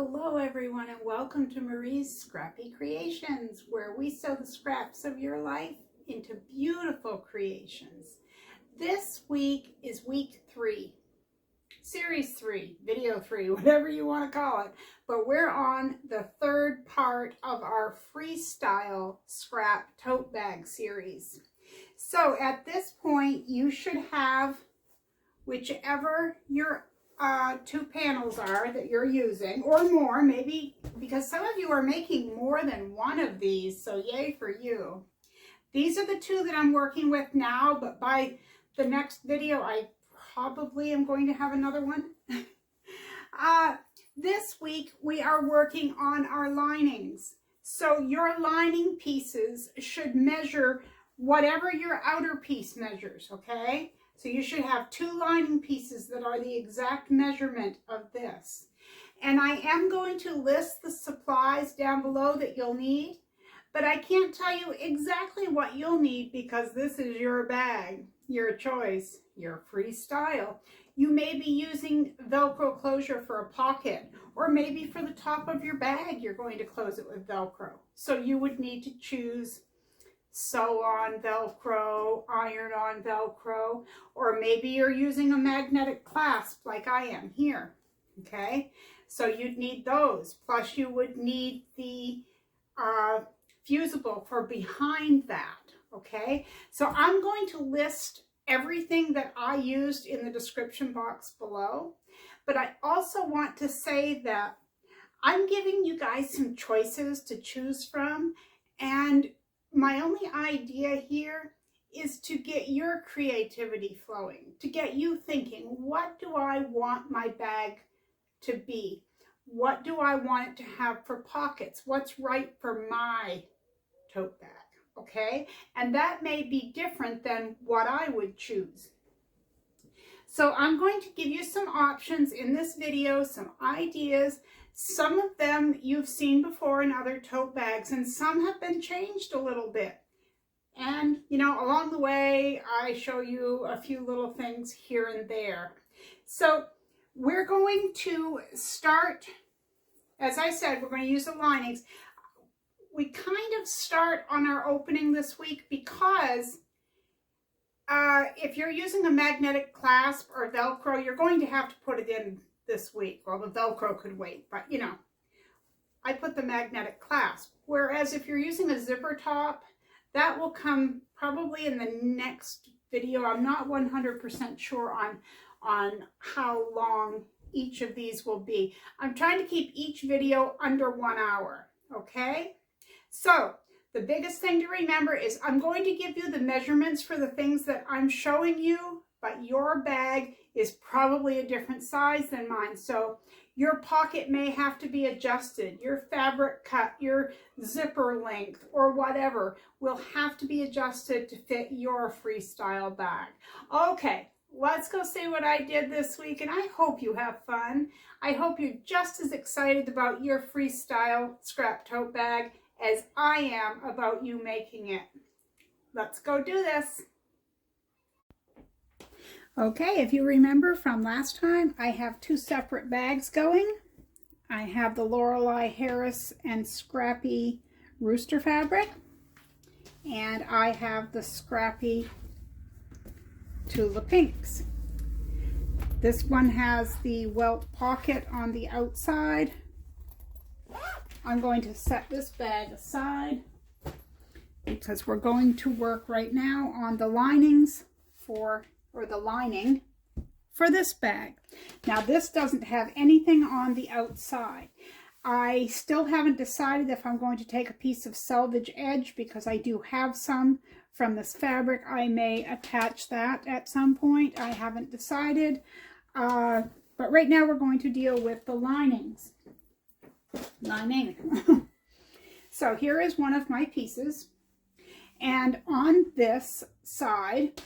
Hello everyone and welcome to Marie's Scrappy Creations, where we sew the scraps of your life into beautiful creations. This week is week 3, series 3, video 3, whatever you want to call it. But we're on the third part of our Freestyle scrap tote bag series. So at this point you should have whichever your two panels are that you're using, or more, maybe, because some of you are making more than one of these, so yay for you. These are the two that I'm working with now, but by the next video I probably am going to have another one. This week we are working on our linings. So your lining pieces should measure whatever your outer piece measures, okay? So you should have 2 lining pieces that are the exact measurement of this. And I am going to list the supplies down below that you'll need, but I can't tell you exactly what you'll need because this is your bag, your choice, your freestyle. You may be using Velcro closure for a pocket, or maybe for the top of your bag you're going to close it with Velcro. So you would need to choose sew on Velcro, iron on Velcro, or maybe you're using a magnetic clasp like I am here, okay? So you'd need those, plus you would need the fusible for behind that, okay? So I'm going to list everything that I used in the description box below, but I also want to say that I'm giving you guys some choices to choose from, and my only idea here is to get your creativity flowing, to get you thinking, what do I want my bag to be? What do I want it to have for pockets? What's right for my tote bag, okay? And that may be different than what I would choose. So I'm going to give you some options in this video, some ideas. Some of them you've seen before in other tote bags, and some have been changed a little bit. And, you know, along the way, I show you a few little things here and there. So we're going to start, as I said, we're going to use the linings. We kind of start on our opening this week because if you're using a magnetic clasp or Velcro, you're going to have to put it in this week. Well, the Velcro could wait, but you know, I put the magnetic clasp. Whereas if you're using a zipper top, that will come probably in the next video. I'm not 100% sure on how long each of these will be. I'm trying to keep each video under 1 hour, okay? So the biggest thing to remember is I'm going to give you the measurements for the things that I'm showing you, but your bag is probably a different size than mine. So your pocket may have to be adjusted. Your fabric cut, your zipper length, or whatever will have to be adjusted to fit your freestyle bag. Okay, let's go see what I did this week, and I hope you have fun. I hope you're just as excited about your freestyle scrap tote bag as I am about you making it. Let's go do this. Okay, if you remember from last time, I have 2 separate bags going. I have the Lorelei Harris and Scrappy Rooster fabric, and I have the Scrappy Tula Pinks. This one has the Welt pocket on the outside. I'm going to set this bag aside because we're going to work right now on the linings the lining for this bag. Now this doesn't have anything on the outside. I still haven't decided if I'm going to take a piece of selvage edge because I do have some from this fabric. I may attach that at some point. I haven't decided. But right now we're going to deal with the linings. Lining. So here is one of my pieces, and on this side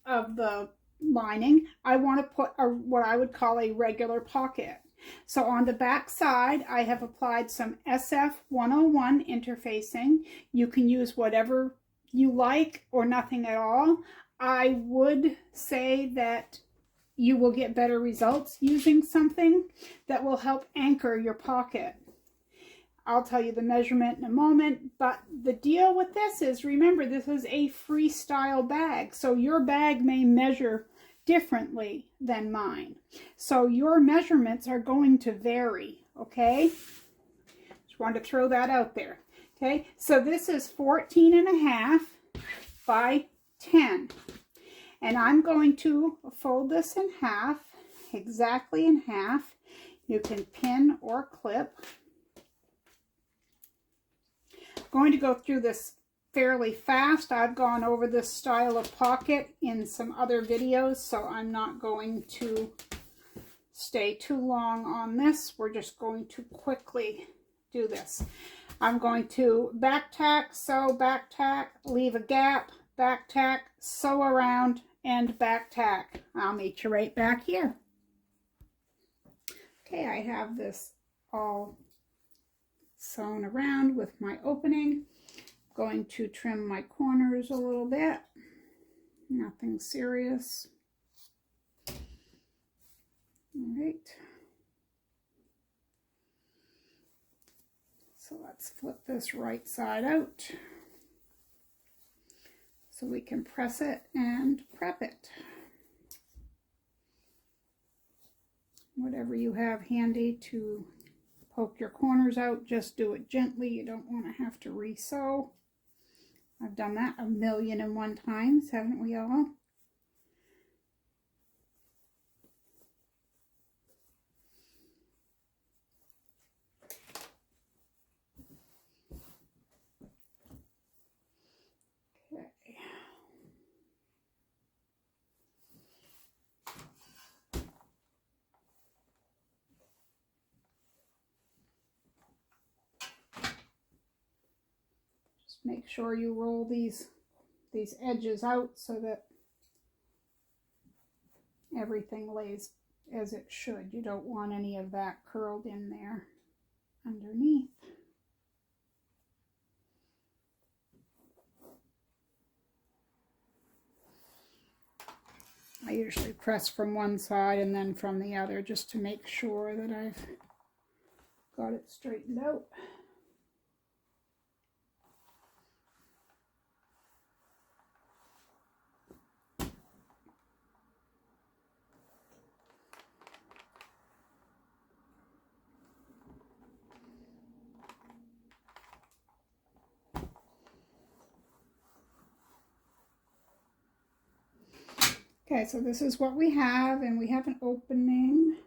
of the lining I want to put what I would call a regular pocket. So on the back side I have applied some SF101 interfacing. You can use whatever you like or nothing at all. I would say that you will get better results using something that will help anchor your pocket. I'll tell you the measurement in a moment, but the deal with this is, remember, this is a freestyle bag, so your bag may measure differently than mine. So your measurements are going to vary, okay? Just wanted to throw that out there, okay? So this is 14.5 by 10. And I'm going to fold this in half, exactly in half. You can pin or clip. I'm going to go through this fairly fast. I've gone over this style of pocket in some other videos, so I'm not going to stay too long on this. We're just going to quickly do this. I'm going to back tack, sew, back tack, leave a gap, back tack, sew around, and back tack. I'll meet you right back here. Okay, I have this all sewn around with my opening. I'm going to trim my corners a little bit. Nothing serious. All right. So let's flip this right side out, so we can press it and prep it. Whatever you have handy to poke your corners out, just do it gently. You don't want to have to re-sew. I've done that 1,000,001 times, haven't we all? Make sure you roll these edges out so that everything lays as it should. You don't want any of that curled in there underneath. I usually press from one side and then from the other just to make sure that I've got it straightened out. Okay, so this is what we have, and we have an opening.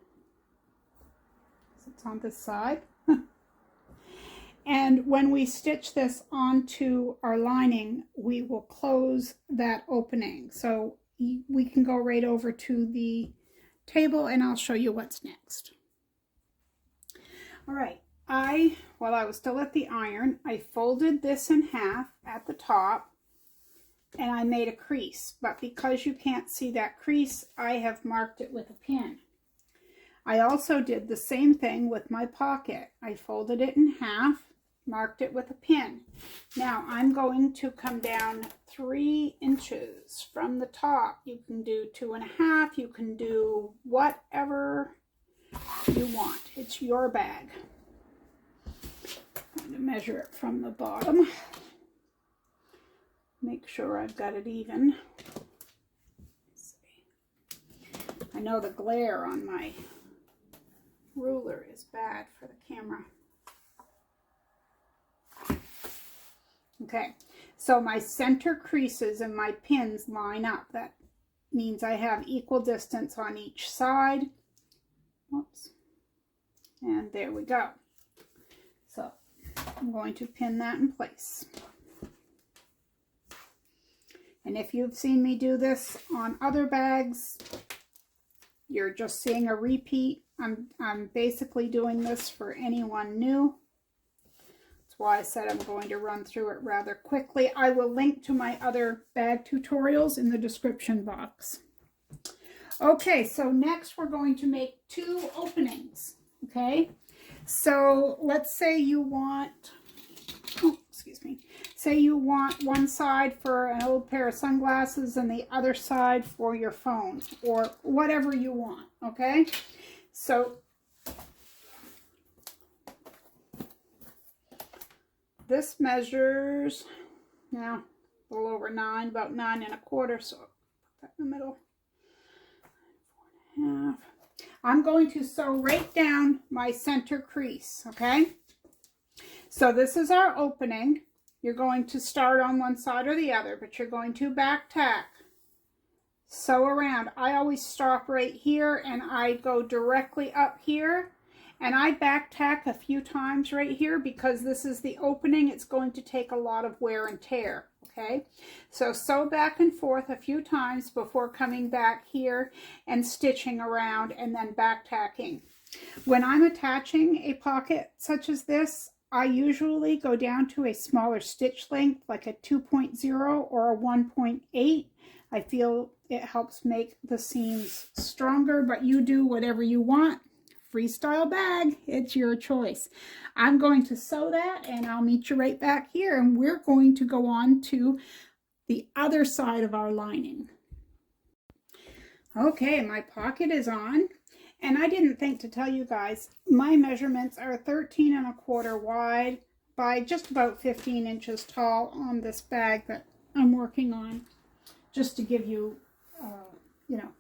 So it's on this side. And when we stitch this onto our lining, we will close that opening. So we can go right over to the table and I'll show you what's next. All right, while I was still at the iron, I folded this in half at the top, and I made a crease, but because you can't see that crease, I have marked it with a pin. I also did the same thing with my pocket. I folded it in half, marked it with a pin. Now I'm going to come down 3 inches from the top. You can do 2.5, you can do whatever you want. It's your bag. I'm going to measure it from the bottom. Make sure I've got it even. Let's see. I know the glare on my ruler is bad for the camera. Okay, so my center creases and my pins line up. That means I have equal distance on each side. Oops. And there we go. So I'm going to pin that in place. And if you've seen me do this on other bags, you're just seeing a repeat. I'm basically doing this for anyone new. That's why I said I'm going to run through it rather quickly. I will link to my other bag tutorials in the description box. Okay, so next we're going to make 2 openings, okay? So let's say you want, oh, excuse me. Say you want one side for an old pair of sunglasses and the other side for your phone, or whatever you want, okay? So this measures, now a little over 9, about 9 1/4, so put that in the middle. 4 1/2. I'm going to sew right down my center crease, okay? So this is our opening. You're going to start on one side or the other, but you're going to back tack, sew around. I always stop right here and I go directly up here, and I back tack a few times right here because this is the opening. It's going to take a lot of wear and tear, okay? So sew back and forth a few times before coming back here and stitching around and then back tacking. When I'm attaching a pocket such as this, I usually go down to a smaller stitch length, like a 2.0 or a 1.8. I feel it helps make the seams stronger, but you do whatever you want. Freestyle bag, it's your choice. I'm going to sew that and I'll meet you right back here, and we're going to go on to the other side of our lining. Okay, my pocket is on. And I didn't think to tell you guys, my measurements are 13 1/4 wide by just about 15 inches tall on this bag that I'm working on, just to give you, you know,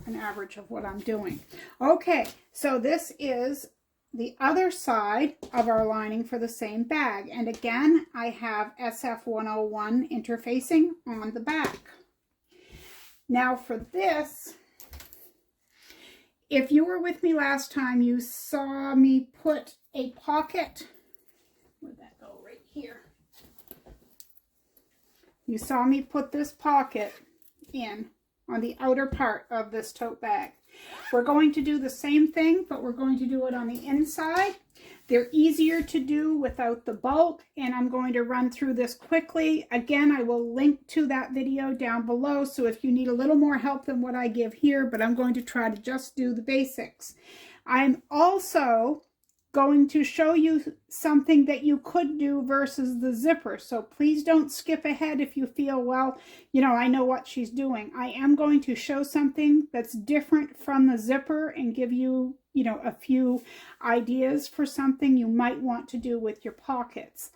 an average of what I'm doing. Okay, so this is the other side of our lining for the same bag. And again, I have SF101 interfacing on the back. Now for this, if you were with me last time, you saw me put a pocket, where'd that go? Right here. You saw me put this pocket in on the outer part of this tote bag. We're going to do the same thing, but we're going to do it on the inside. They're easier to do without the bulk, and I'm going to run through this quickly. Again, I will link to that video down below, so if you need a little more help than what I give here, but I'm going to try to just do the basics. I'm also going to show you something that you could do versus the zipper, so please don't skip ahead if you feel, well, you know, I know what she's doing. I am going to show something that's different from the zipper and give you, you know, a few ideas for something you might want to do with your pockets.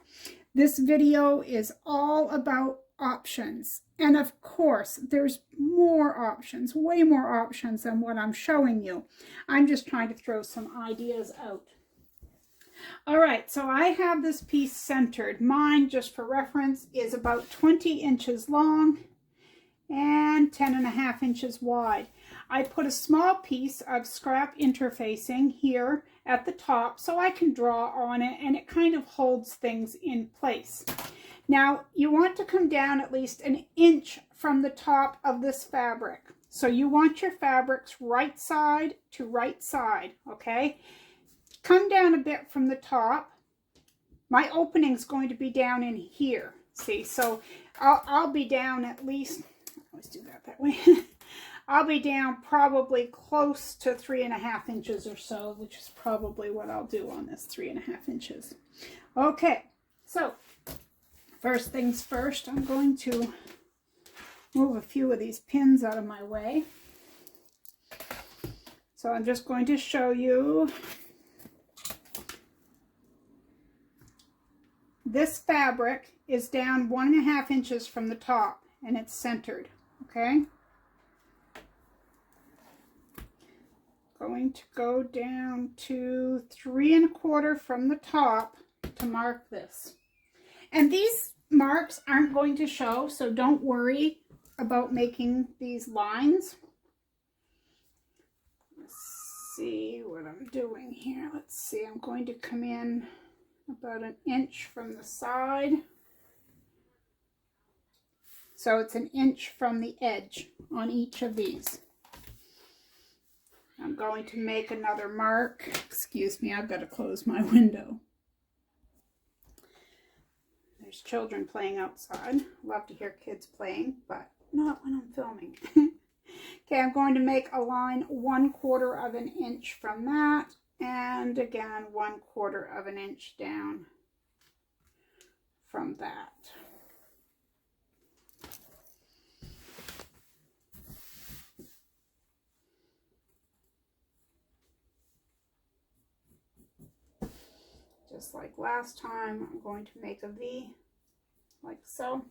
This video is all about options, and of course there's more options, way more options than what I'm showing you. I'm just trying to throw some ideas out. All right, so I have this piece centered. Mine, just for reference, is about 20 inches long and 10 1/2 inches wide. I put a small piece of scrap interfacing here at the top so I can draw on it, and it kind of holds things in place. Now, you want to come down at least an inch from the top of this fabric. So you want your fabrics right side to right side, okay? Come down a bit from the top. My opening is going to be down in here, see? So I'll be down at least, I always do that way. I'll be down probably close to 3 1/2 inches or so, which is probably what I'll do on this, 3 1/2 inches. Okay, so first things first, I'm going to move a few of these pins out of my way. So I'm just going to show you. This fabric is down 1 1/2 inches from the top, and it's centered, okay? Going to go down to 3 1/4 from the top to mark this. And these marks aren't going to show, so don't worry about making these lines. Let's see what I'm doing here. Let's see, I'm going to come in about an inch from the side. So it's an inch from the edge on each of these. I'm going to make another mark. Excuse me, I've got to close my window. There's children playing outside. Love to hear kids playing, but not when I'm filming. Okay, I'm going to make a line 1/4 of an inch from that, and again 1/4 of an inch down from that. just like last time, I'm going to make a V like so.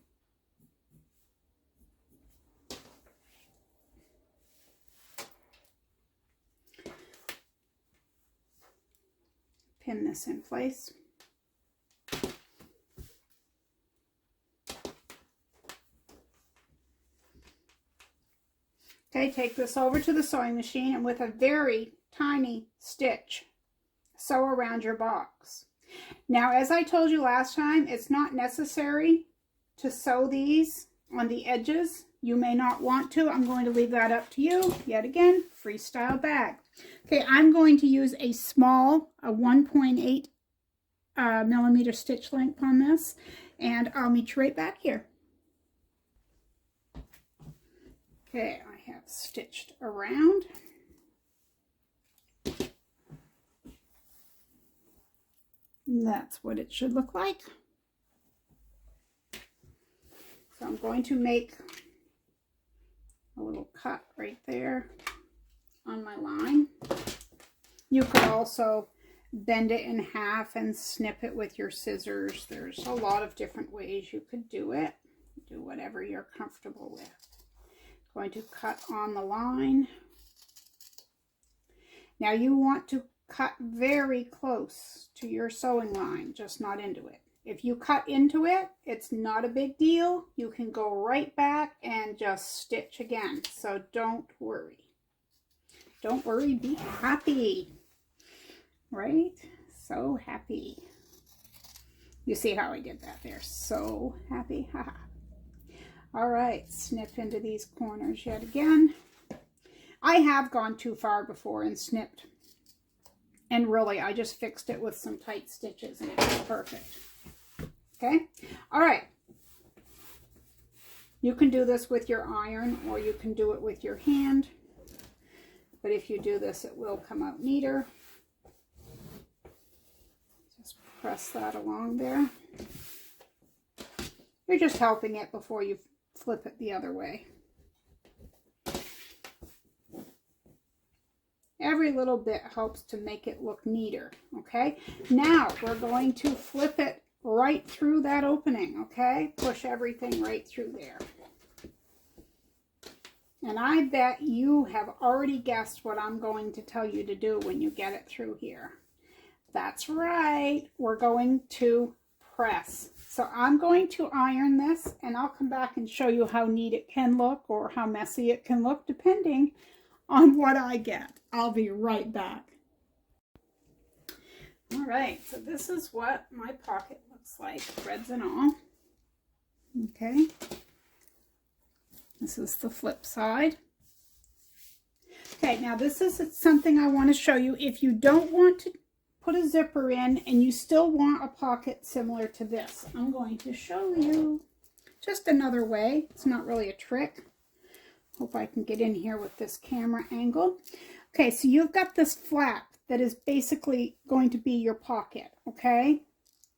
Pin this in place. Okay, take this over to the sewing machine and with a very tiny stitch, sew around your box. Now, as I told you last time, it's not necessary to sew these on the edges. You may not want to. I'm going to leave that up to you. Yet again, freestyle bag. Okay, I'm going to use a small, a 1.8 millimeter stitch length on this, and I'll meet you right back here. Okay, I have stitched around. And that's what it should look like. So I'm going to make a little cut right there on my line. You could also bend it in half and snip it with your scissors. There's a lot of different ways you could do it. Do whatever you're comfortable with. Going to cut on the line. Now you want to cut very close to your sewing line, just not into it. If you cut into it, it's not a big deal. You can go right back and just stitch again. So don't worry. Don't worry, be happy. Right? So happy. You see how I did that there? So happy. Haha. All right, snip into these corners yet again. I have gone too far before and snipped. And really, I just fixed it with some tight stitches and it was perfect. Okay? All right. You can do this with your iron or you can do it with your hand. But if you do this, it will come out neater. Just press that along there. You're just helping it before you flip it the other way. Every little bit helps to make it look neater, okay? Now we're going to flip it right through that opening, okay? Push everything right through there. And I bet you have already guessed what I'm going to tell you to do when you get it through here. That's right, we're going to press. So I'm going to iron this and I'll come back and show you how neat it can look or how messy it can look depending on what I get. I'll be right back. All right, so this is what my pocket looks like, threads and all. Okay, this is the flip side. Okay, now this is something I want to show you. If you don't want to put a zipper in and you still want a pocket similar to this, I'm going to show you just another way. It's not really a trick. Hope I can get in here with this camera angle. Okay, so you've got this flap that is basically going to be your pocket, okay?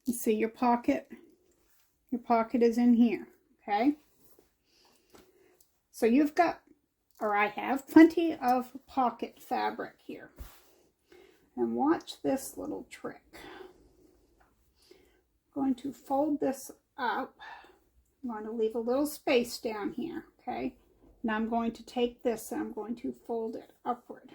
You see your pocket is in here, okay? So you've got, or I have, plenty of pocket fabric here. And watch this little trick. I'm going to fold this up. I'm going to leave a little space down here, okay? Now I'm going to take this and I'm going to fold it upward.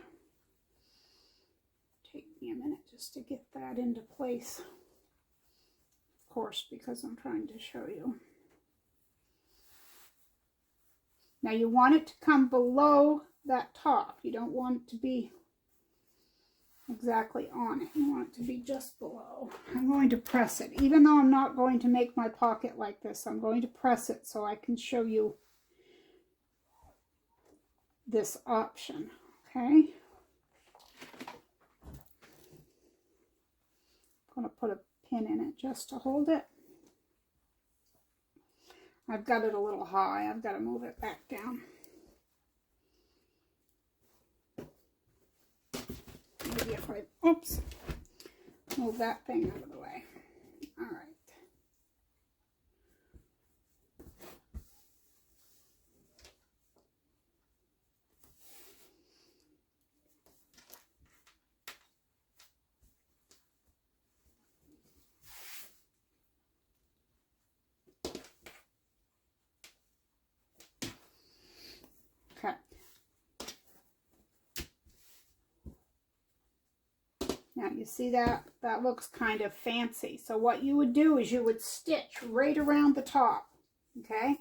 Take me a minute just to get that into place. Of course, because I'm trying to show you. Now you want it to come below that top. You don't want it to be exactly on it. You want it to be just below. I'm going to press it. Even though I'm not going to make my pocket like this, I'm going to press it so I can show you this option, okay? I'm going to put a pin in it just to hold it. I've got it a little high. I've got to move it back down. Maybe if I, oops, move that thing out of the way. All right. Now you see that? That looks kind of fancy. So what you would do is you would stitch right around the top, okay?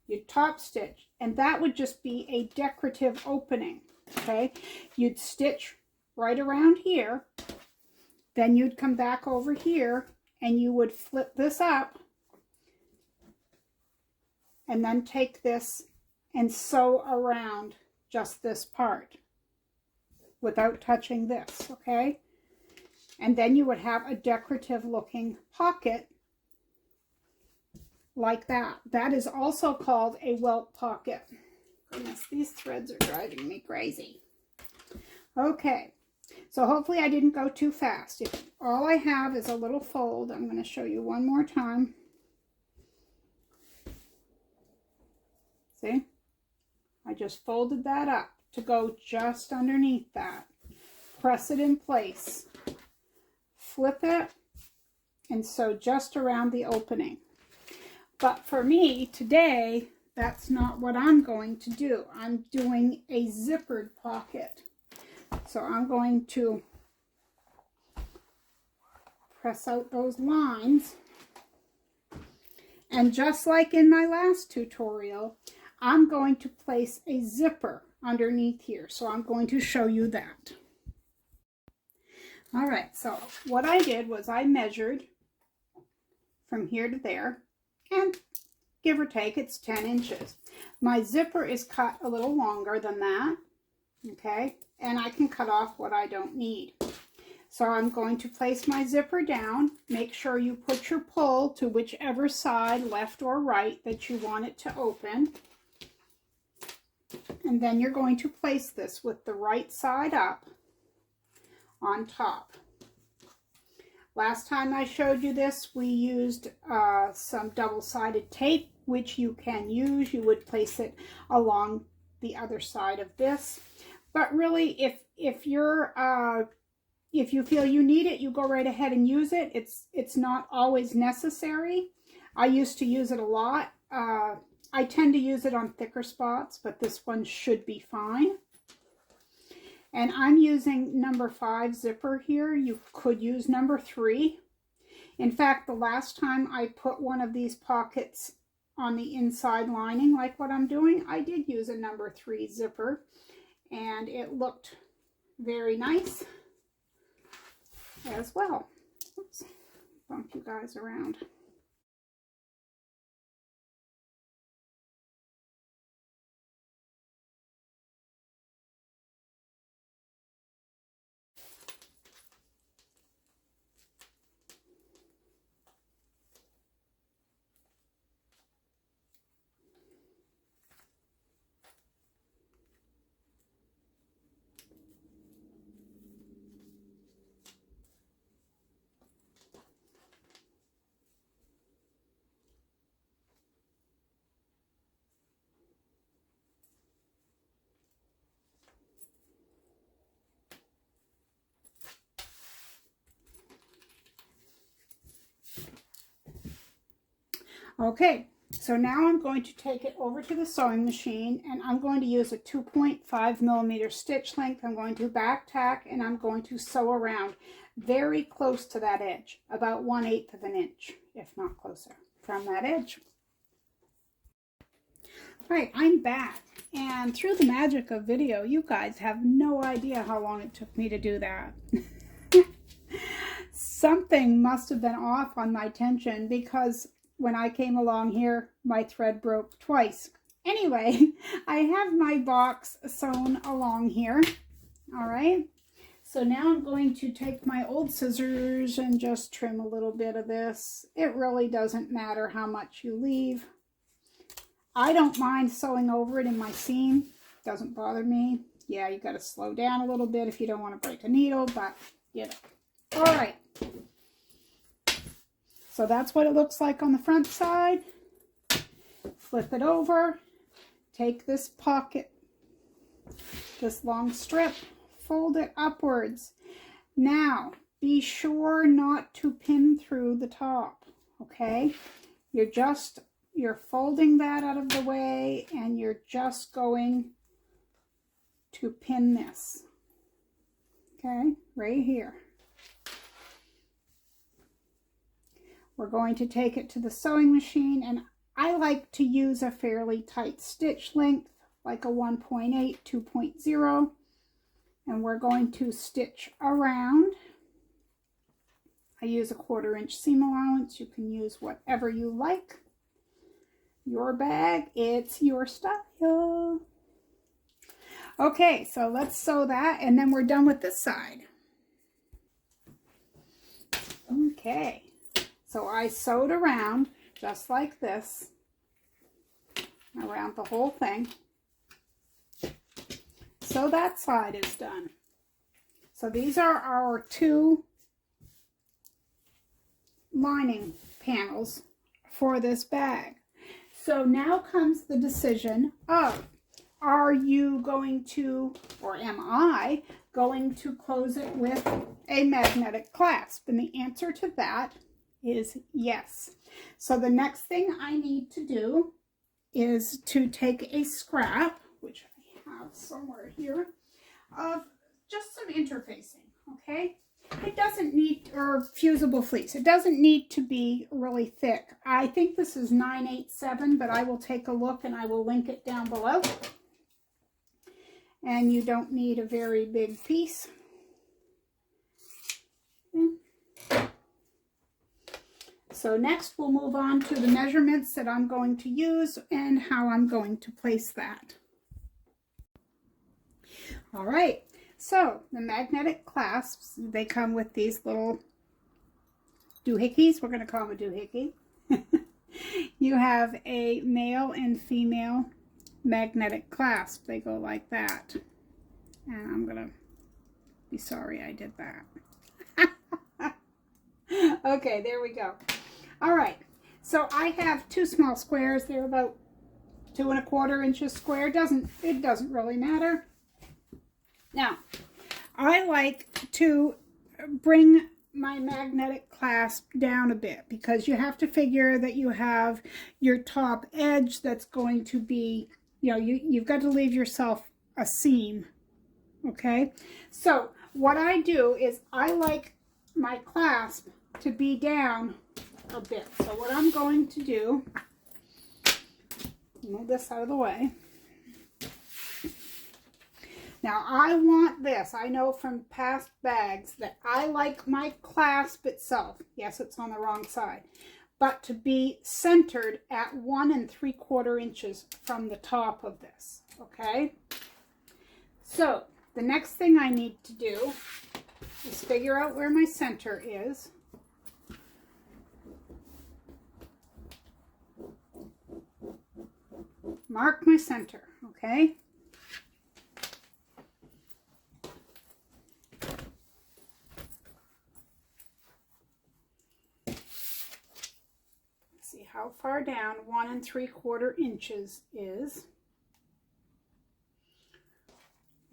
You'd top stitch, and that would just be a decorative opening, okay? You'd stitch right around here, then you'd come back over here, and you would flip this up, and then take this and sew around just this part without touching this, okay? And then you would have a decorative looking pocket like that. That is also called a welt pocket. Goodness, these threads are driving me crazy. Okay, so hopefully I didn't go too fast. If all I have is a little fold, I'm going to show you one more time. See? I just folded that up to go just underneath that. Press it in place. Flip it and sew just around the opening. But for me today, that's not what I'm going to do. I'm doing a zippered pocket. So I'm going to press out those lines. And just like in my last tutorial, I'm going to place a zipper underneath here. So I'm going to show you that. All right, so what I did was I measured from here to there, and give or take, it's 10 inches. My zipper is cut a little longer than that, okay? And I can cut off what I don't need. So I'm going to place my zipper down. Make sure you put your pull to whichever side, left or right, that you want it to open. And then you're going to place this with the right side up on top. Last time I showed you this, we used some double-sided tape, which you can use. You would place it along the other side of this. But really, if you feel you need it, you go right ahead and use it. It's not always necessary. I used to use it a lot. I tend to use it on thicker spots, but this one should be fine. And I'm using number 5 zipper here. You could use number 3. In fact, the last time I put one of these pockets on the inside lining, like what I'm doing, I did use a number 3 zipper, and it looked very nice as well. Oops, bump you guys around. Okay, so now I'm going to take it over to the sewing machine, and I'm going to use a 2.5 millimeter stitch length. I'm going to back tack, and I'm going to sew around very close to that edge, about 1/8 of an inch, if not closer, from that edge. All right, I'm back, and through the magic of video, you guys have no idea how long it took me to do that. Something must have been off on my tension, because when I came along here, my thread broke twice. Anyway, I have my box sewn along here. All right. So now I'm going to take my old scissors and just trim a little bit of this. It really doesn't matter how much you leave. I don't mind sewing over it in my seam. Doesn't bother me. Yeah, you got to slow down a little bit if you don't want to break a needle, but you know. All right. So that's what it looks like on the front side. Flip it over. Take this pocket, this long strip, fold it upwards. Now, be sure not to pin through the top, okay? You're folding that out of the way, and you're just going to pin this, okay? Right here. We're going to take it to the sewing machine, and I like to use a fairly tight stitch length, like a 1.8, 2.0, and we're going to stitch around. I use a 1/4 inch seam allowance. You can use whatever you like. Your bag, it's your style. Okay, so let's sew that, and then we're done with this side. Okay, so I sewed around just like this, around the whole thing. So that side is done. So these are our 2 lining panels for this bag. So now comes the decision of, are you going to, or am I going to close it with a magnetic clasp? And the answer to that is yes. So the next thing I need to do is to take a scrap, which I have somewhere here, of just some interfacing, okay? It doesn't need, or fusible fleece. It doesn't need to be really thick. I think this is 987, but I will take a look and I will link it down below. And you don't need a very big piece. Okay. So next we'll move on to the measurements that I'm going to use and how I'm going to place that. All right. So the magnetic clasps, they come with these little doohickeys. We're going to call them a doohickey. You have a male and female magnetic clasp. They go like that. And I'm going to be sorry I did that. Okay, there we go. All right. So I have 2 small squares. They're about 2 1/4 inches square. It doesn't really matter. Now, I like to bring my magnetic clasp down a bit because you have to figure that you have your top edge that's going to be, you know, you've got to leave yourself a seam, okay? So what I do is I like my clasp to be down a bit. So what I'm going to do, move this out of the way. Now I want this, I know from past bags that I like my clasp itself, yes it's on the wrong side, but to be centered at 1 3/4 inches from the top of this, okay? So the next thing I need to do is figure out where my center is. Mark my center, okay? See how far down 1 3/4 inches is.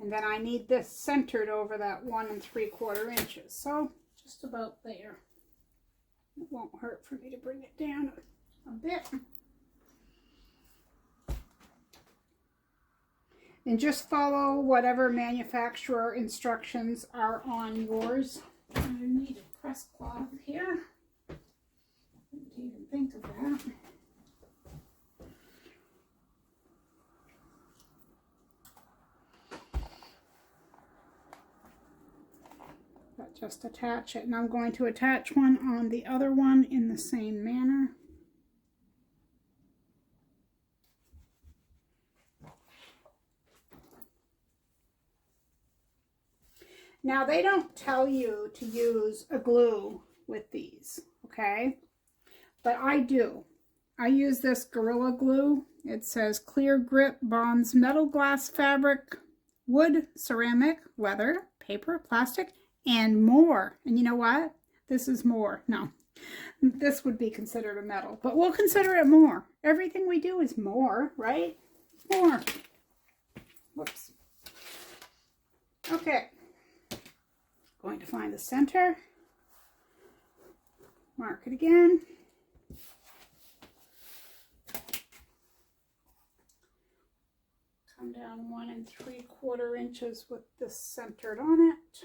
And then I need this centered over that 1 3/4 inches. So just about there. It won't hurt for me to bring it down a bit. And just follow whatever manufacturer instructions are on yours. I need a press cloth here. Didn't even think of that. But just attach it, and I'm going to attach one on the other one in the same manner. Now they don't tell you to use a glue with these, okay? But I do. I use this Gorilla Glue. It says clear grip, bonds metal, glass, fabric, wood, ceramic, leather, paper, plastic, and more. And you know what? This is more. No, this would be considered a metal, but we'll consider it more. Everything we do is more, right? More. Whoops. Okay. Going to find the center. Mark it again. Come down 1 3/4 inches with this centered on it.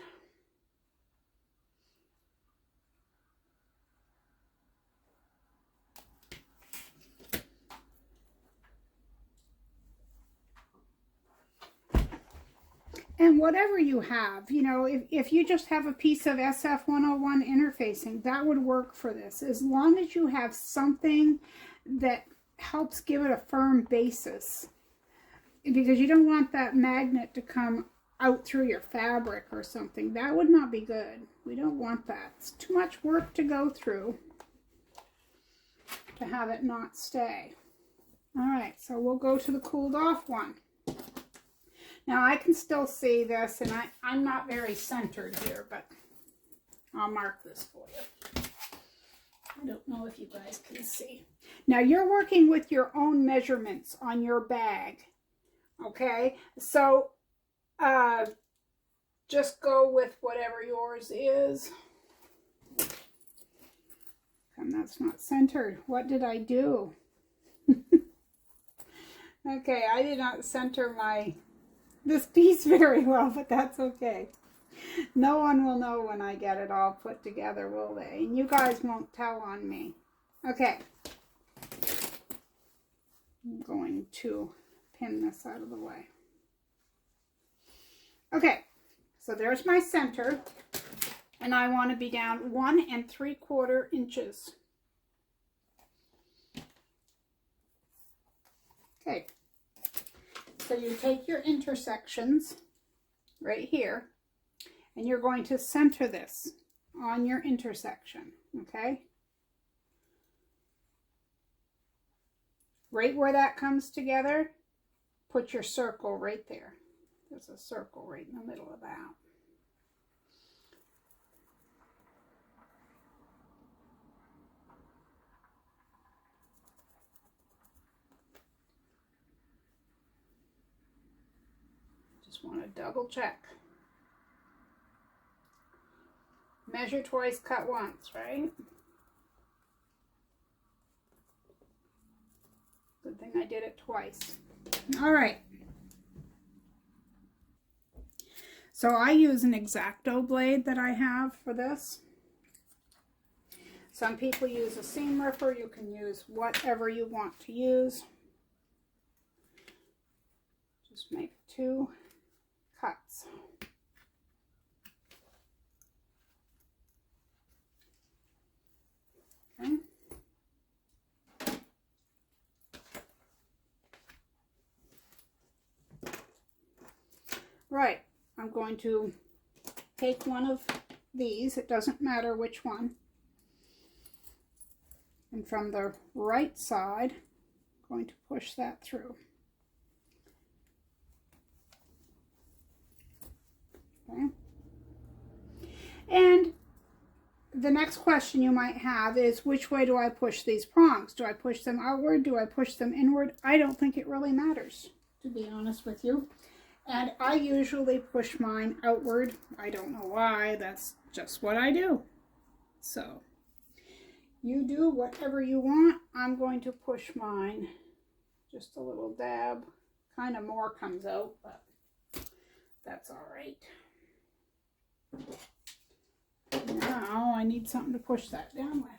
And whatever you have, you know, if you just have a piece of SF101 interfacing, that would work for this. As long as you have something that helps give it a firm basis. Because you don't want that magnet to come out through your fabric or something. That would not be good. We don't want that. It's too much work to go through to have it not stay. All right, so we'll go to the cooled off one. Now I can still see this, and I'm not very centered here, but I'll mark this for you. I don't know if you guys can see. Now you're working with your own measurements on your bag, okay? So just go with whatever yours is. And that's not centered. What did I do? Okay, I did not center this piece very well, but that's okay. No one will know when I get it all put together, will they? And you guys won't tell on me. Okay. I'm going to pin this out of the way. Okay, so there's my center, and I want to be down 1 3/4 inches. Okay, so you take your intersections right here, and you're going to center this on your intersection, okay? Right where that comes together, put your circle right there. There's a circle right in the middle of that. Just want to double check. Measure twice, cut once, right? Good thing I did it twice. All right. So I use an X-Acto blade that I have for this. Some people use a seam ripper. You can use whatever you want to use. Just make 2 cuts. Okay. Right, I'm going to take one of these, it doesn't matter which one, and from the right side, I'm going to push that through. Okay. And the next question you might have is, which way do I push these prongs? Do I push them outward? Do I push them inward? I don't think it really matters, to be honest with you. And I usually push mine outward. I don't know why, that's just what I do. So, you do whatever you want. I'm going to push mine just a little dab. Kind of more comes out, but that's all right. Now I need something to push that down with.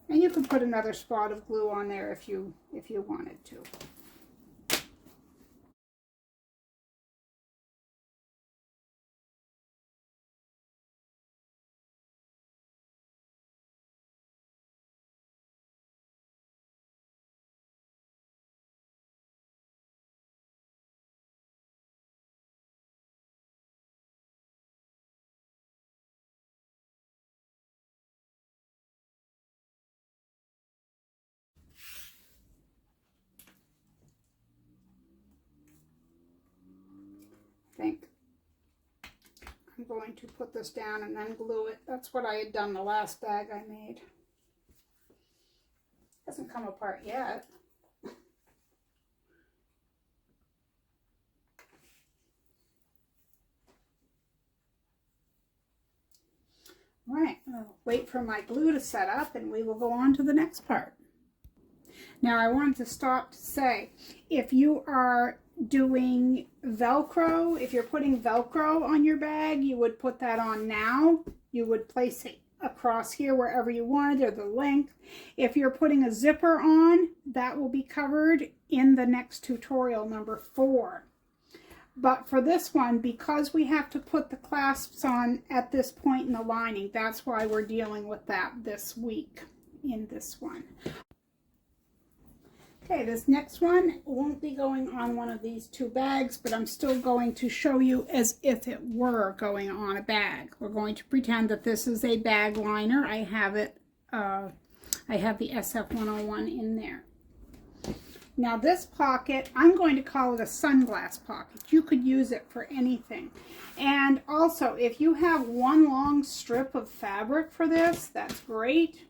And you can put another spot of glue on there if you wanted to. I think I'm going to put this down and then glue it. That's what I had done the last bag I made. Hasn't come apart yet. All right, I'll wait for my glue to set up and we will go on to the next part. Now I wanted to stop to say, if you are doing Velcro, if you're putting Velcro on your bag, you would put that on now. You would place it across here wherever you wanted, or the length. If you're putting a zipper on, that will be covered in the next tutorial, number 4. But for this one, because we have to put the clasps on at this point in the lining, that's why we're dealing with that this week in this one. Okay, this next one won't be going on one of these 2 bags, but I'm still going to show you as if it were going on a bag. We're going to pretend that this is a bag liner. I have it, I have the SF101 in there. Now this pocket, I'm going to call it a sunglass pocket. You could use it for anything. And also, if you have one long strip of fabric for this, that's great.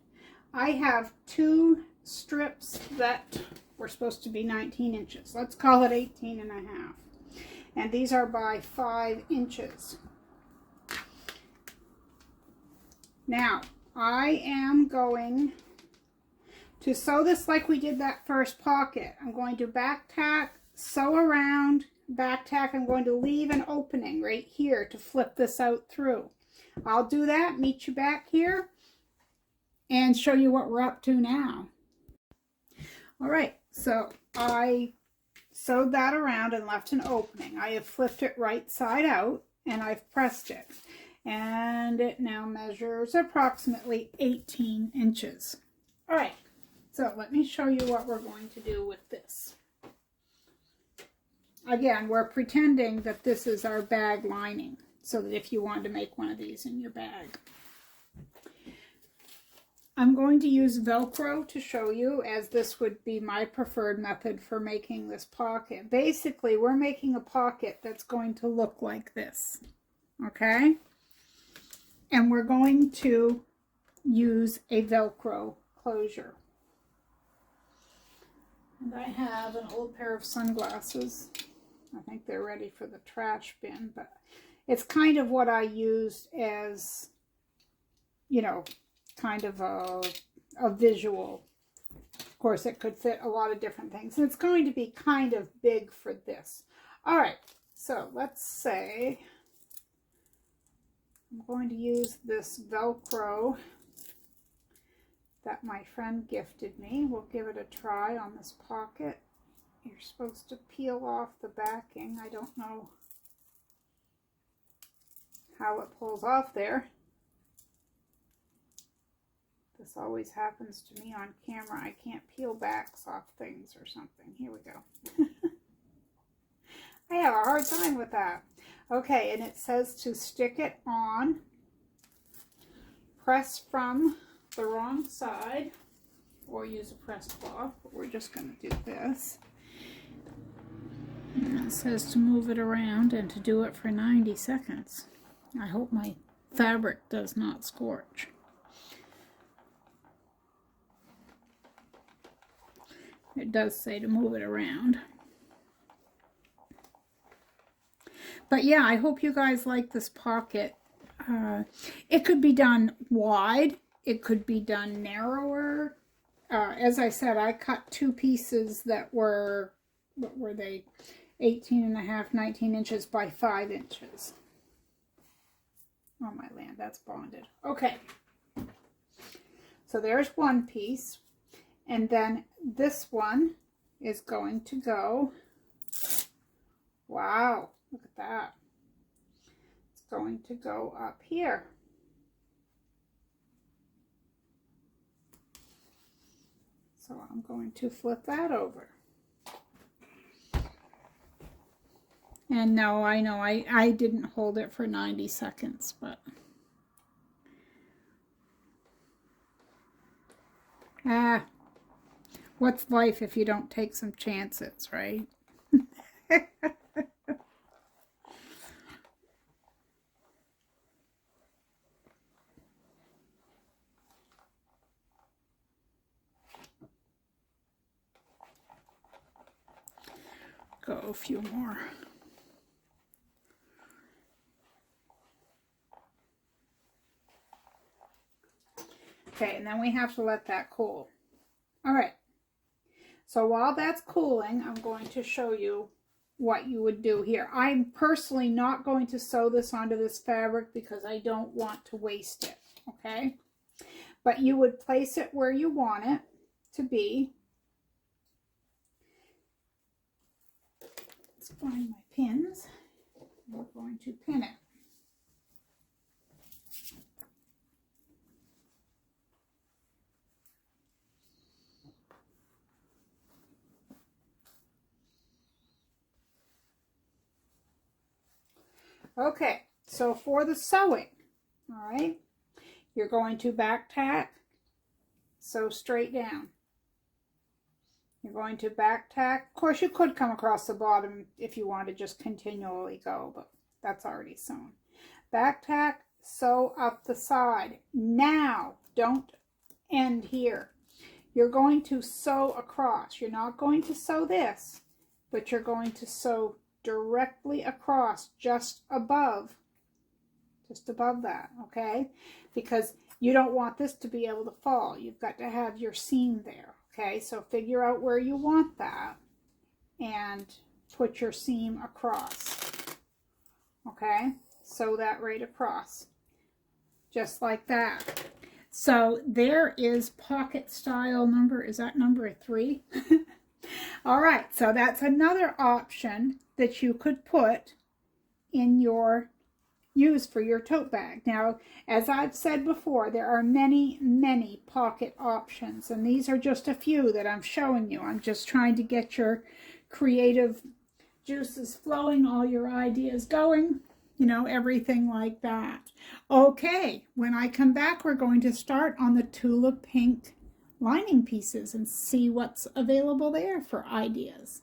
I have 2 strips that were supposed to be 19 inches. Let's call it 18 and a half. And these are by 5 inches. Now, I am going to sew this like we did that first pocket. I'm going to back tack, sew around, back tack. I'm going to leave an opening right here to flip this out through. I'll do that, meet you back here, and show you what we're up to now. All right, so I sewed that around and left an opening. I have flipped it right side out and I've pressed it. And it now measures approximately 18 inches. All right. So let me show you what we're going to do with this. Again, we're pretending that this is our bag lining, so that if you wanted to make one of these in your bag. I'm going to use Velcro to show you, as this would be my preferred method for making this pocket. Basically, we're making a pocket that's going to look like this, okay? And we're going to use a Velcro closure. And I have an old pair of sunglasses. I think they're ready for the trash bin, but it's kind of what I used as, you know, kind of a visual. Of course, it could fit a lot of different things. And it's going to be kind of big for this. All right, so let's say I'm going to use this Velcro that my friend gifted me. We'll give it a try on this pocket. You're supposed to peel off the backing. I don't know how it pulls off there. This always happens to me on camera. I can't peel backs off things or something. Here we go. I have a hard time with that. Okay, and it says to stick it on. Press from the wrong side, or use a pressed cloth, but we're just going to do this. And it says to move it around and to do it for 90 seconds. I hope my fabric does not scorch. It does say to move it around. But yeah, I hope you guys like this pocket. It could be done wide. It could be done narrower. As I said, I cut 2 pieces that were, what were they? 18 and a half, 19 inches by 5 inches. Oh my land, that's bonded. Okay. So there's one piece. And then this one is going to go, wow, look at that. It's going to go up here. So I'm going to flip that over. And no, I know I didn't hold it for 90 seconds, but what's life if you don't take some chances, right? Go a few more. Okay, and then we have to let that cool. All right. So while that's cooling, I'm going to show you what you would do here. I'm personally not going to sew this onto this fabric because I don't want to waste it, okay? But you would place it where you want it to be. Let's find my pins. We're going to pin it. Okay, so for the sewing, all right, you're going to back tack, sew straight down. You're going to back tack. Of course, you could come across the bottom if you want to just continually go, but that's already sewn. Back tack, sew up the side. Now, don't end here. You're going to sew across. You're not going to sew this, but you're going to sew directly across, just above that, okay? Because you don't want this to be able to fall. You've got to have your seam there, okay? So figure out where you want that and put your seam across, okay? Sew that right across, just like that. So there is pocket style number, is that number 3? All right, so that's another option that you could put in your use for your tote bag. Now, as I've said before, there are many, many pocket options, and these are just a few that I'm showing you. I'm just trying to get your creative juices flowing, all your ideas going, you know, everything like that. Okay, when I come back, we're going to start on the Tulip Pink lining pieces and see what's available there for ideas.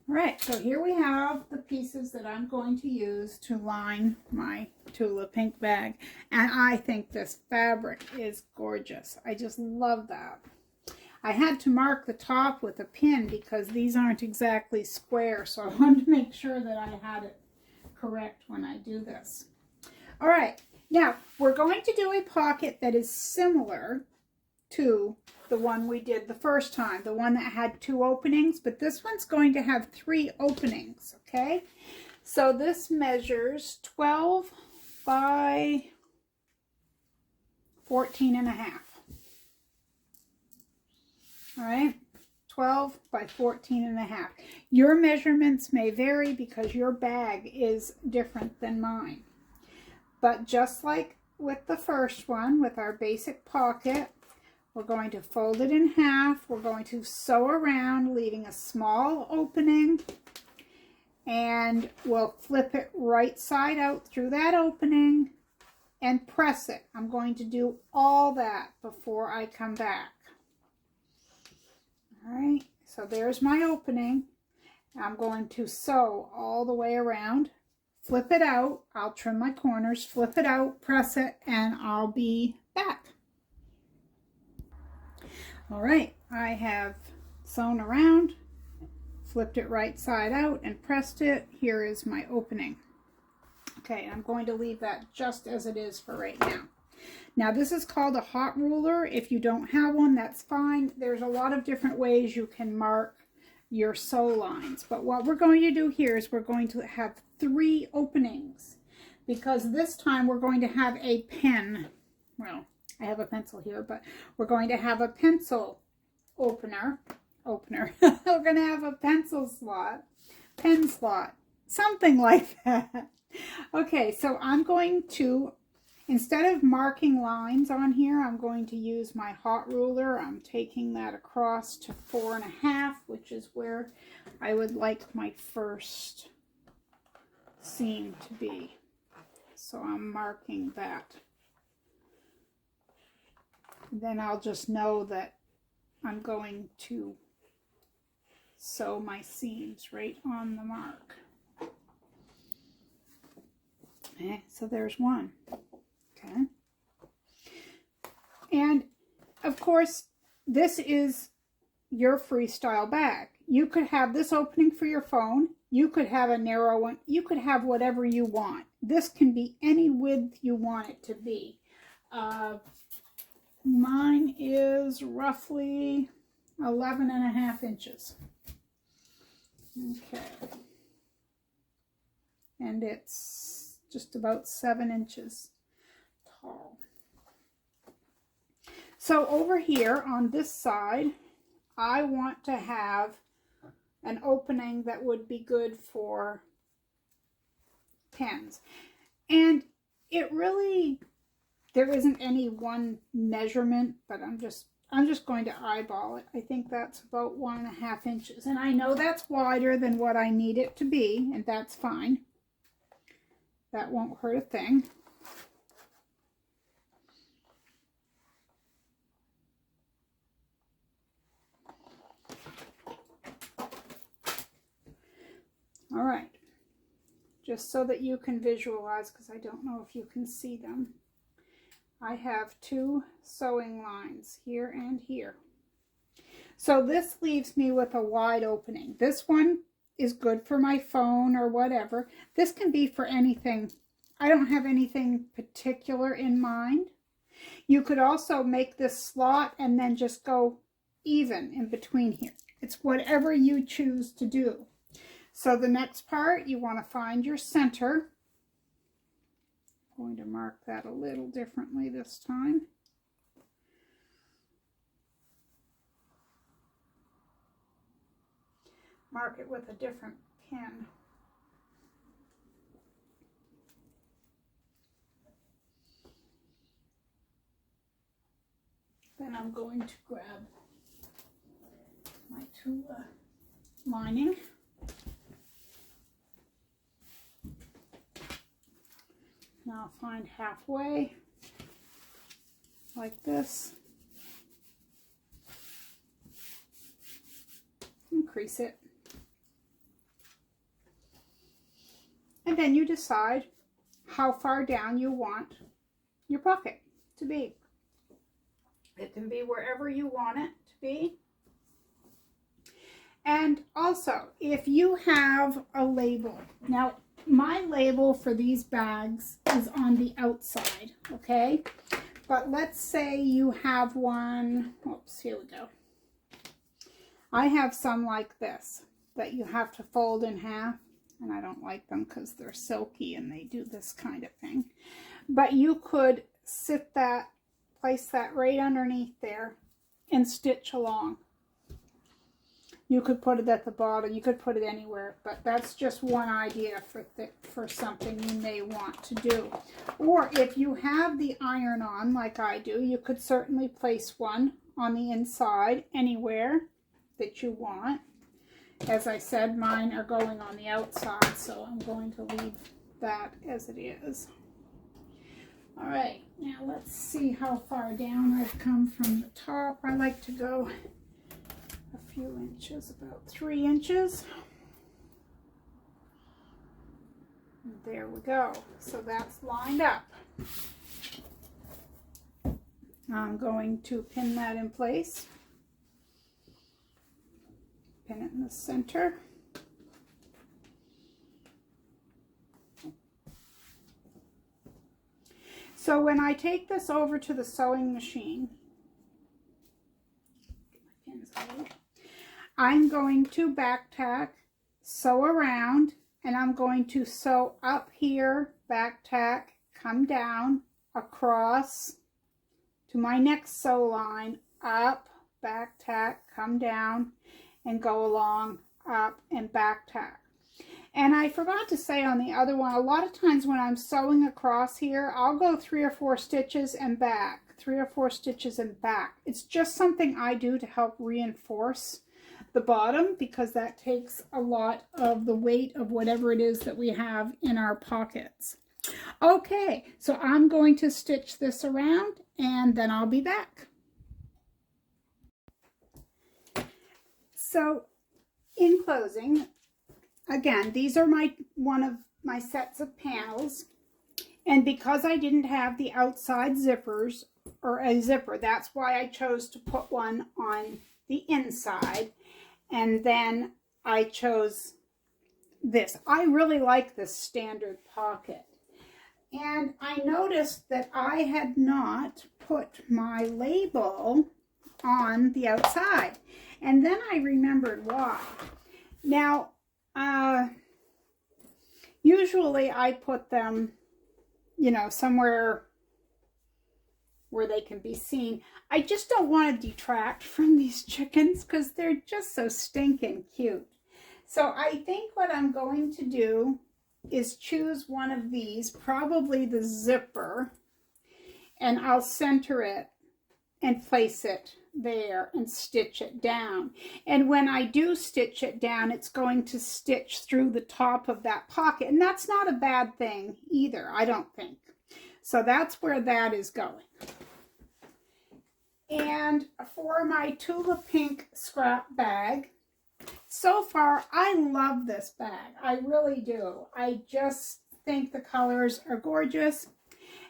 All right, so here we have the pieces that I'm going to use to line my Tulip Pink bag. And I think this fabric is gorgeous. I just love that. I had to mark the top with a pin because these aren't exactly square, so I wanted to make sure that I had it correct when I do this. All right, now we're going to do a pocket that is similar to the one we did the first time, the one that had 2 openings, but this one's going to have 3 openings, okay? So this measures 12 by 14.5. All right, 12 by 14.5. Your measurements may vary because your bag is different than mine. But just like with the first one, with our basic pocket, we're going to fold it in half. We're going to sew around, leaving a small opening, and we'll flip it right side out through that opening and press it. I'm going to do all that before I come back. All right, so there's my opening. I'm going to sew all the way around, flip it out. I'll trim my corners, flip it out, press it, and I'll be back. All right, I have sewn around, flipped it right side out, and pressed it. Here is my opening. Okay, I'm going to leave that just as it is for right now. Now, this is called a hot ruler. If you don't have one, that's fine. There's a lot of different ways you can mark your sew lines. But what we're going to do here is we're going to have 3 openings, because this time we're going to have a pen. Well, I have a pencil here, but we're going to have a pencil opener. We're going to have a pencil slot, pen slot, something like that. Okay, so I'm going to, instead of marking lines on here, I'm going to use my hot ruler. I'm taking that across to 4.5, which is where I would like my first seam to be. So I'm marking that. Then I'll just know that I'm going to sew my seams right on the mark. Okay, so there's one. Okay. And of course, this is your freestyle bag. You could have this opening for your phone. You could have a narrow one. You could have whatever you want. This can be any width you want it to be. Mine is roughly 11.5 inches. Okay. And it's just about 7 inches tall. So over here on this side, I want to have an opening that would be good for pins. And it really, there isn't any one measurement, but I'm just going to eyeball it. I think that's about 1.5 inches. And I know that's wider than what I need it to be, and that's fine. That won't hurt a thing. All right, just so that you can visualize, because I don't know if you can see them. I have 2 sewing lines here and here. So this leaves me with a wide opening. This one is good for my phone or whatever. This can be for anything. I don't have anything particular in mind. You could also make this slot and then just go even in between here. It's whatever you choose to do. So the next part, you want to find your center. I'm going to mark that a little differently this time. Mark it with a different pen. Then I'm going to grab my Tula lining. And I'll find halfway, like this. Increase it. And then you decide how far down you want your pocket to be. It can be wherever you want it to be. And also, if you have a label, now my label for these bags is on the outside, okay? But let's say you have one, oops, here we go. I have some like this that you have to fold in half, and I don't like them because they're silky and they do this kind of thing. But you could place that right underneath there and stitch along. You could put it at the bottom, you could put it anywhere, but that's just one idea for something you may want to do. Or if you have the iron on, like I do, you could certainly place one on the inside anywhere that you want. As I said, mine are going on the outside, so I'm going to leave that as it is. All right, now let's see how far down I've come from the top. I like to go a few inches, about 3 inches. And there we go. So that's lined up. I'm going to pin that in place. Pin it in the center. So when I take this over to the sewing machine, I'm going to back tack, sew around, and I'm going to sew up here, back tack, come down, across to my next sew line, up, back tack, come down, and go along, up, and back tack. And I forgot to say on the other one, a lot of times when I'm sewing across here, I'll go 3 or 4 stitches and back, 3 or 4 stitches and back. It's just something I do to help reinforce the bottom, because that takes a lot of the weight of whatever it is that we have in our pockets. Okay, so I'm going to stitch this around and then I'll be back. So in closing, again, these are one of my sets of panels, and because I didn't have the outside zippers or a zipper, that's why I chose to put one on the inside, and then I chose this. I really like this standard pocket, and I noticed that I had not put my label on the outside. And then I remembered why. Now, usually I put them, you know, somewhere where they can be seen. I just don't want to detract from these chickens because they're just so stinking cute. So I think what I'm going to do is choose one of these, probably the zipper, and I'll center it and place it there and stitch it down. And when I do stitch it down, it's going to stitch through the top of that pocket, and that's not a bad thing either, I don't think. So that's where that is going. And for my Tulip Pink scrap bag, so far I love this bag. I really do. I just think the colors are gorgeous.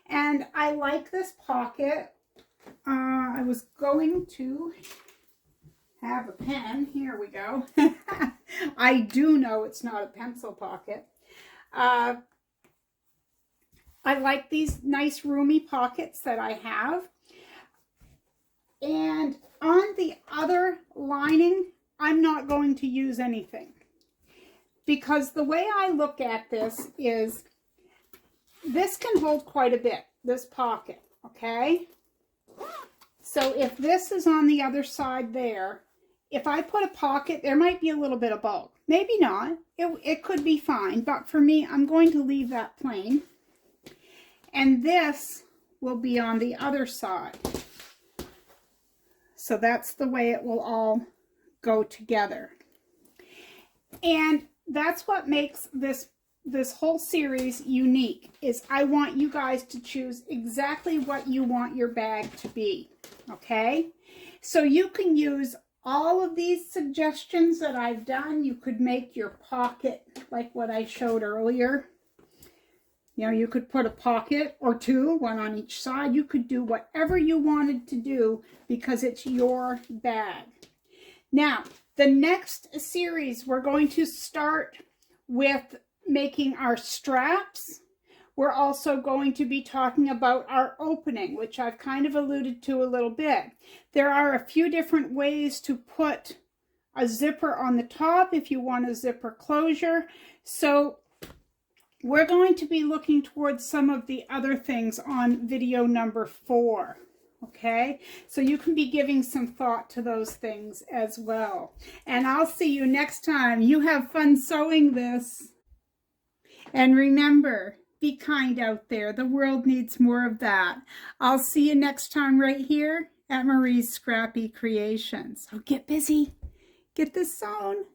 And I like this pocket. I was going to have a pen. Here we go. I do know it's not a pencil pocket. I like these nice roomy pockets that I have. And on the other lining, I'm not going to use anything. Because the way I look at this is, this can hold quite a bit, this pocket, okay? So if this is on the other side there, if I put a pocket, there might be a little bit of bulk. Maybe not. It could be fine. But for me, I'm going to leave that plain. And this will be on the other side. So that's the way it will all go together. And that's what makes this whole series unique, is I want you guys to choose exactly what you want your bag to be, okay? So you can use all of these suggestions that I've done. You could make your pocket like what I showed earlier. You know, you could put a pocket or two, one on each side. You could do whatever you wanted to do because it's your bag. Now, the next series, we're going to start with making our straps. We're also going to be talking about our opening, which I've kind of alluded to a little bit. There are a few different ways to put a zipper on the top if you want a zipper closure. So we're going to be looking towards some of the other things on video number 4. Okay, so you can be giving some thought to those things as well. And I'll see you next time. You have fun sewing this. And remember, be kind out there. The world needs more of that. I'll see you next time right here at Marie's Scrappy Creations. So get busy. Get this sewn.